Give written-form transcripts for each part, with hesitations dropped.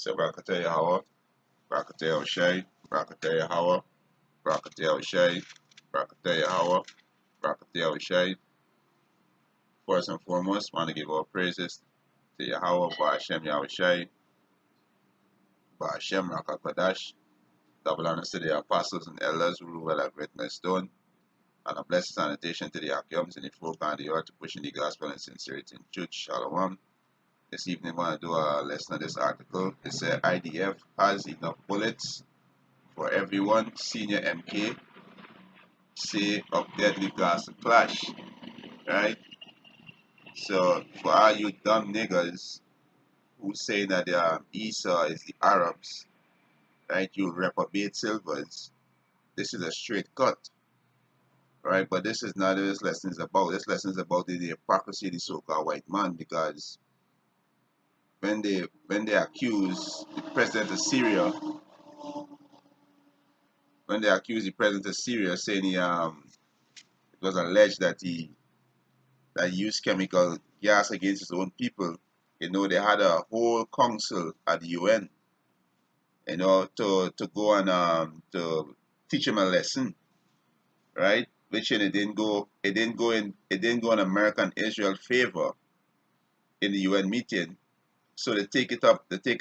So Brakataya Hawa, Brakataya Shay, Brakataya Hawa, Brakataya Shay, Brakataya Hawa, Brakataya Shay. First and foremost, want to give all praises to Yahweh, Ba'ashem Yahushai, Ba'ashem Rakakadash, double honors to the apostles and elders who rule at Great Millstone, and a blessed sanitation to the Akiums and the folk on the earth pushing the gospel and sincerity in truth. Shalom. This evening, I want to do a lesson on this article. It says IDF has enough bullets for everyone. Senior MK say of deadly gas clash. Right? So, for all you dumb niggas who say that Esau is the Arabs, right? You reprobate silvers. This is a straight cut, right? But this is not what this lesson is about. This lesson is about the hypocrisy of the so-called white man, because when they accuse the president of Syria, saying it was alleged that he used chemical gas against his own people, they had a whole council at the UN, to go and to teach him a lesson, right? Which it didn't go in America and Israel favor in the UN meeting. So they take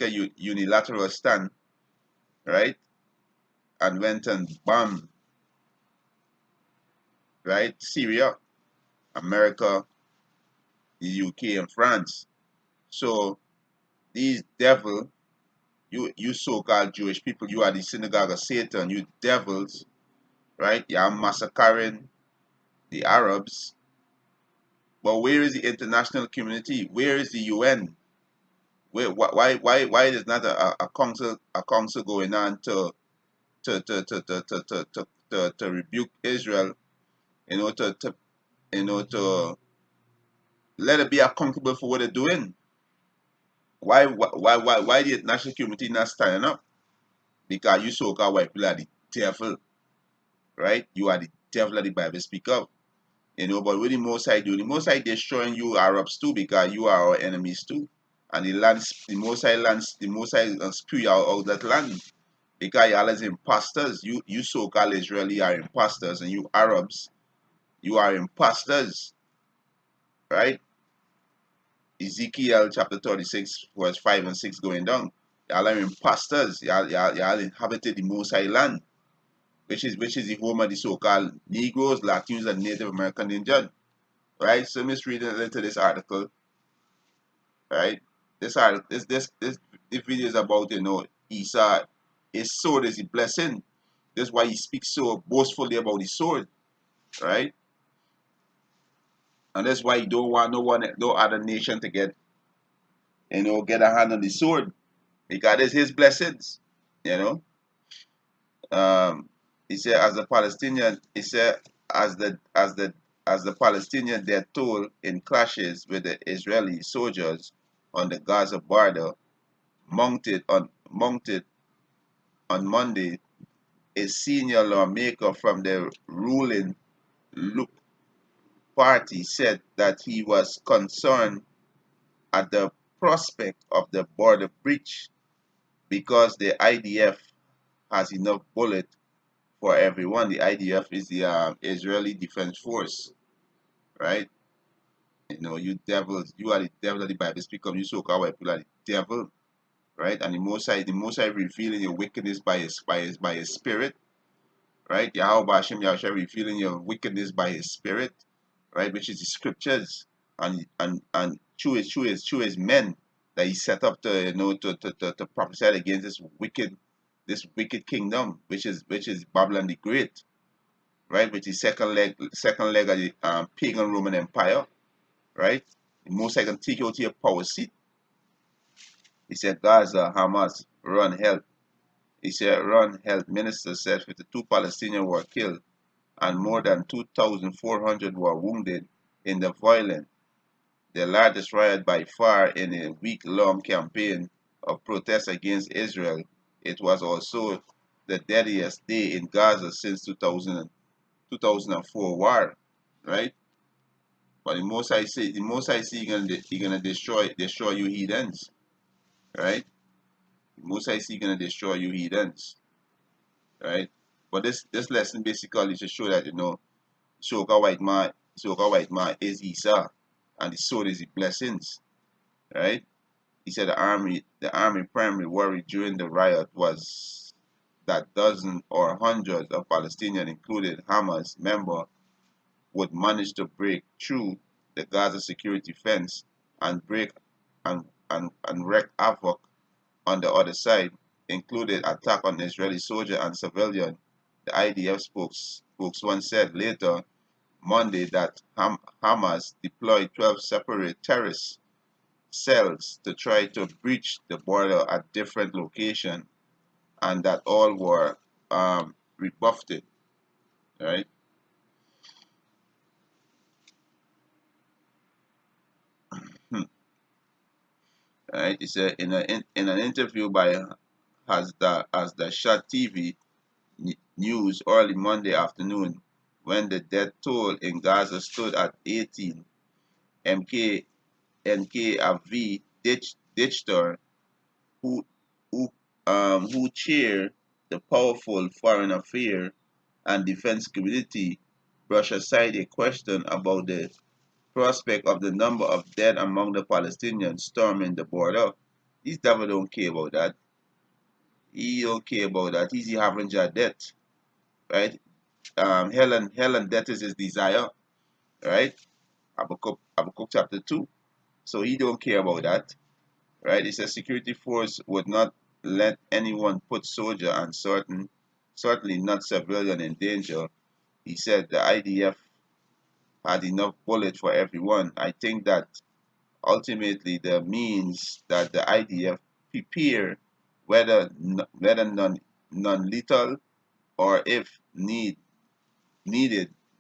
a unilateral stand, right? And went and bombed, right? Syria, America, the UK and France. So these devil, you so-called Jewish people, you are the synagogue of Satan, you devils, right? You are massacring the Arabs. But where is the international community? Where is the UN? Why is not a council going on to rebuke Israel, to let it be accountable for what they're doing? Why the international community not standing up? Because you so-called white people are the devil, right? You are the devil that the Bible speak of. But what the Most High do? The Most High destroying you Arabs too, because you are our enemies too. And the Most High spew you out that land. Because y'all is imposters. You so-called Israeli are imposters, and you Arabs, you are imposters, right? Ezekiel chapter 36, verse 5 and 6 going down. Y'all are imposters. Y'all inhabited the Most High land, which is the home of the so-called Negroes, Latinos, and Native American Indian. Right? So I'm just reading into this article. Right? This video is about Esau. His sword is a blessing. That's why he speaks so boastfully about his sword. Right? And that's why he don't want no other nation to get a hand on the sword. Because it's his blessings. You know. He said, as the Palestinian, he said, as the Palestinian, they're told in clashes with the Israeli soldiers on the Gaza border, mounted on Monday. A senior lawmaker from the ruling Look party said that he was concerned at the prospect of the border breach because the IDF has enough bullets for everyone. The IDF is the Israeli Defense Force, right? You devils, you are the devil of the Bible speak of. You so-called white people are the devil, right? And the Most High revealing your wickedness by his spirit, right? Yahweh Hashem Yahushua revealing your wickedness by his spirit, right? Which is the scriptures, and through his men that he set up to prophesy against this wicked kingdom, which is Babylon the Great, right? Which is second leg of the pagan Roman Empire, right? The Most High can take you to your power seat. He said, Gaza, Hamas, run help. He said, run help. Minister said 52 Palestinians were killed and more than 2,400 were wounded in the violence, the largest riot by far in a week-long campaign of protests against Israel. It was also the deadliest day in Gaza since 2004 war, right? But the Most High say, you're gonna destroy you heathens, right? Most High is seeking to destroy you heathens, right? But this lesson basically to show that Soka white man is Esau, and the sword is the blessings, right? He said the army primary worry during the riot was that dozens or hundreds of Palestinians, included Hamas member, would manage to break through the Gaza security fence and wreak havoc on the other side, included attack on Israeli soldier and civilian. The IDF spokesman said later Monday that Hamas deployed 12 separate terrorist cells to try to breach the border at different locations, and that all were rebuffed. Right? Right? He said in an interview by as the Shot TV news early Monday afternoon, when the death toll in Gaza stood at 18, MK NKAV Dichter, who who who chair the powerful Foreign Affairs and Defense Committee, brushed aside a question about the prospect of the number of dead among the Palestinians storming the border. These devil don't care about that. He don't care about that. He's the harbinger of death, right? Hell and death is his desire, right? Habakkuk chapter 2. So he don't care about that, right? It says security force would not let anyone put soldier and certainly not civilian in danger. He said the IDF had enough bullets for everyone. I think that ultimately the means that the IDF prepare, whether non-lethal or if needed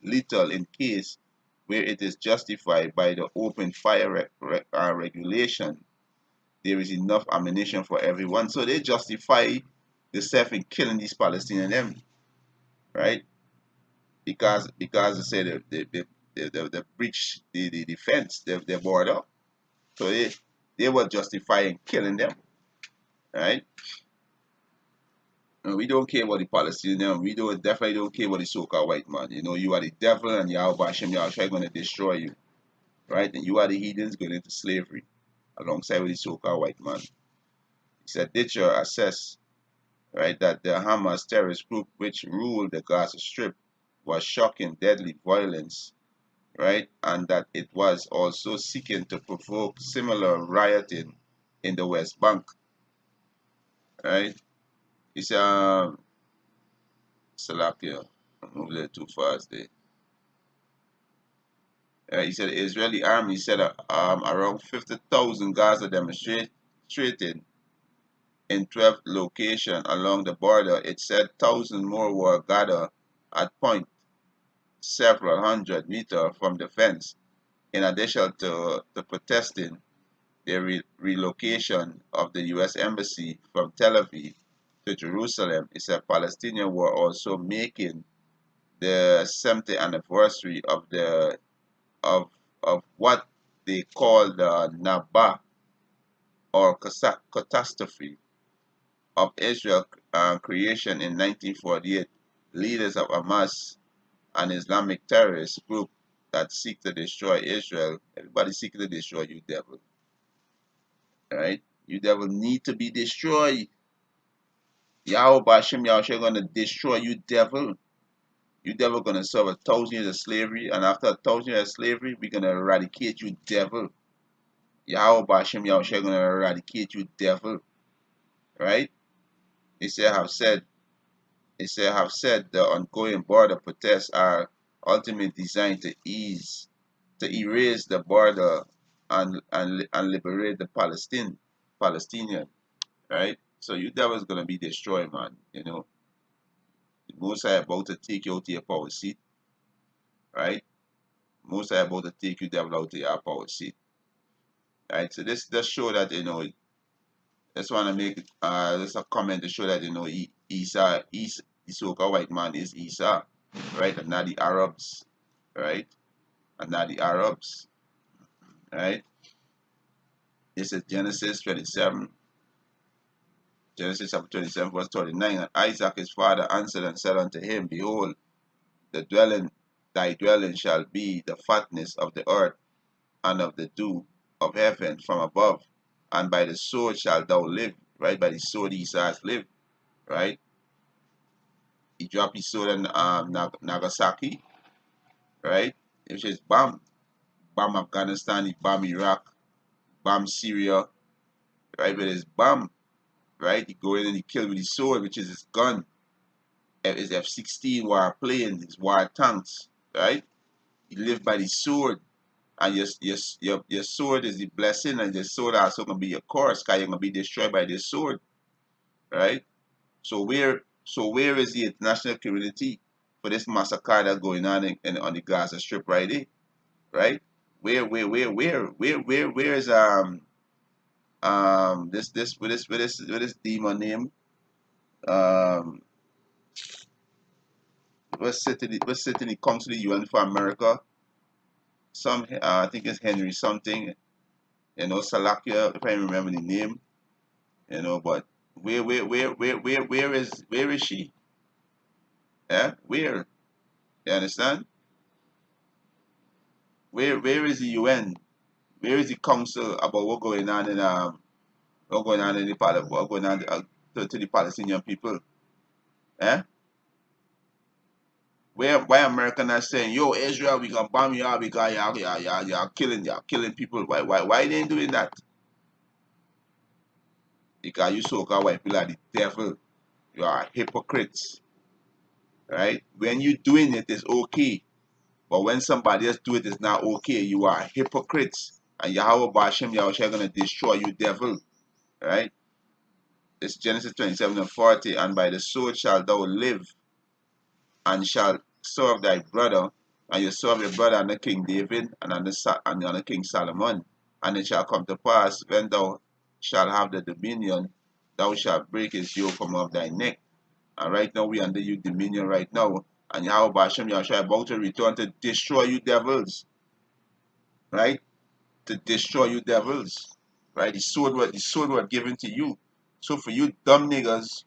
lethal in case where it is justified by the open fire regulation. There is enough ammunition for everyone. So they justify themselves in killing these Palestinians, them, right? Because they say they breach the fence, the border. So they were justifying killing them, right? And we don't care about the Palestinian. We definitely don't care about the so-called white man. You are the devil, and Yahweh Hashem Yahushua going to destroy you, right? And you are the heathens going into slavery alongside with the so-called white man. He said, Ditcher assess, right, that the Hamas terrorist group which ruled the Gaza Strip was shocking deadly violence, right, and that it was also seeking to provoke similar rioting in the West Bank, right? It's Salakia, I'm moving a little too fast there. He said the Israeli army said around 50,000 Gaza demonstrated in 12 locations along the border. It said thousands more were gathered at point several hundred meters from the fence. In addition to protesting the relocation of the U.S. Embassy from Tel Aviv to Jerusalem, it said Palestinians were also making the 70th anniversary of what they call the Naba or catastrophe of Israel creation in 1948. Leaders of Hamas, an Islamic terrorist group that seek to destroy Israel. Everybody seeking to destroy you, devil. Right? You devil need to be destroyed. Yahweh Bashem Yahushua gonna destroy you, devil. You devil gonna serve 1,000 years of slavery, and after 1,000 years of slavery, we're gonna eradicate you, devil. Yahweh Bashem Yahushua gonna eradicate you, devil. Right? He said, have said the ongoing border protests are ultimately designed to erase the border and liberate the Palestinian, right? So you devils gonna be destroyed, man. The Most High about to take you out to your power seat, right? Most High about to take you devil out to your power seat, right? So this just show that just want to make just a comment to show that Esau, the so-called white man is Esau, right? And not the Arabs, right? And not the Arabs, right? This is Genesis Genesis chapter 27, verse 39. And Isaac his father answered and said unto him, Behold, thy dwelling shall be the fatness of the earth, and of the dew of heaven from above, and by the sword shalt thou live. Right? By the sword Esau has lived. Right? He dropped his sword in Nagasaki. Right? Which is bomb. Bomb Afghanistan, he bomb Iraq, bomb Syria. Right? With his bomb. Right? He go in and he kill with his sword, which is his gun. His F-16 war plane, his war tanks. Right? He lived by the sword. And your sword is the blessing, and your sword also gonna be your curse, because you're gonna be destroyed by this sword, right? So where is the international community for this massacre that's going on on the Gaza Strip right there, right? Where is this demon name what's sitting in the Council of the UN for America? I think it's Henry something, Salakia, if I remember the name. But where is she? Yeah, where? You understand? Where is the UN? Where is the council about what going on to the Palestinian people? Eh? Why America not saying, yo, Israel, we gonna bomb you out because you're killing people? Why they ain't doing that? Because you so-called white people are the devil. You are hypocrites, right? When you doing it, it's okay. But when somebody else do it, it's not okay. You are hypocrites. And Yahweh Bashem Yahushua gonna destroy you, devil. Right? It's Genesis 27 and 40. And by the sword shalt thou live, and shalt serve thy brother, and you serve your brother under King David and under King Solomon. And it shall come to pass, when thou shalt have the dominion, thou shalt break his yoke from off thy neck. And right now we under you dominion right now. And Yahweh Bashem Yahushua about to return to destroy you devils. Right? To destroy you devils. Right? The sword was given to you. So for you dumb niggas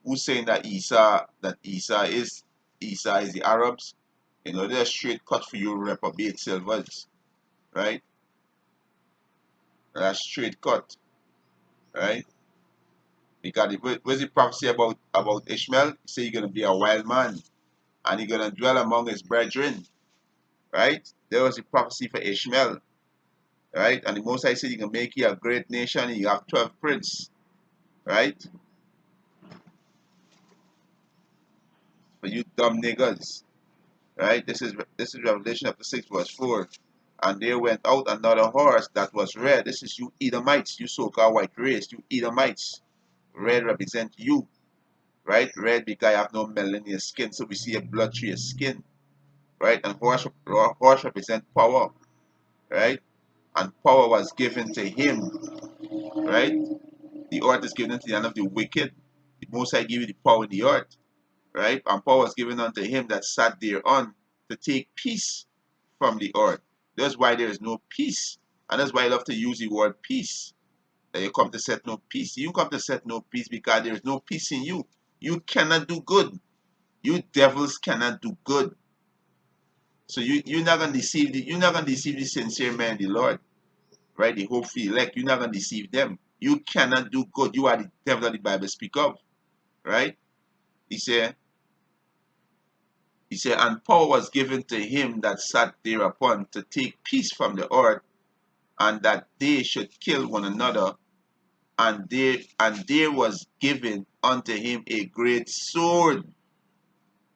who saying that Esau is the Arabs, they're straight cut for you reprobate silvers. Right? That's straight cut. Right? Because where's the prophecy about Ishmael? He said you're gonna be a wild man and you're gonna dwell among his brethren. Right? There was a prophecy for Ishmael. Right? And the Most High said you can make you a great nation and you have 12 princes. Right? For you dumb niggas. Right? This is Revelation chapter 6, verse 4. And there went out another horse that was red. This is you Edomites, you so-called white race, you Edomites. Red represent you. Right? Red because you have no melanin in your skin, so we see a blood through your skin. Right? And horse represent power. Right? And power was given to him. Right? The earth is given into the hand of the wicked. The Most High give you the power in the earth. Right? And power was given unto him that sat thereon to take peace from the earth. That's why there is no peace. And that's why I love to use the word peace. That you come to set no peace. You come to set no peace because there is no peace in you. You cannot do good. You devils cannot do good. So you're not gonna deceive the sincere man, the Lord. Right? The hopeful elect. You're not gonna deceive them. You cannot do good. You are the devil that the Bible speak of. Right? He said, and power was given to him that sat thereupon to take peace from the earth, and that they should kill one another. And there was given unto him a great sword.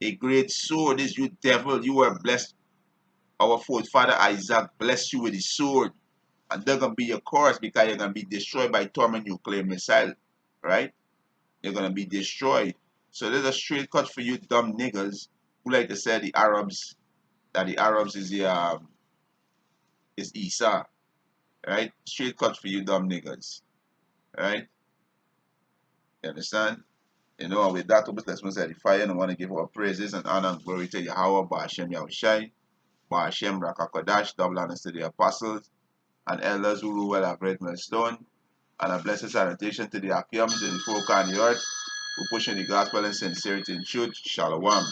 A great sword is you devil. You were blessed. Our forefather Isaac blessed you with his sword. And they're going to be your curse because you're going to be destroyed by thermal nuclear missile. Right? You're going to be destroyed. So there's a straight cut for you dumb niggas who like to say the Arabs, that the Arabs is Esau. Right? Straight cut for you dumb niggas. Right? You understand? And with that, let's edify and I want to give our praises and honor and glory to Yahweh, Ba'ashem Yahushai, Ba'ashem Rakakodash, double honors to the apostles and elders who rule well at Great Millstone. And a blessed salutation to the Akiams and the folk on the earth who pushing the gospel in sincerity and truth. Shalom.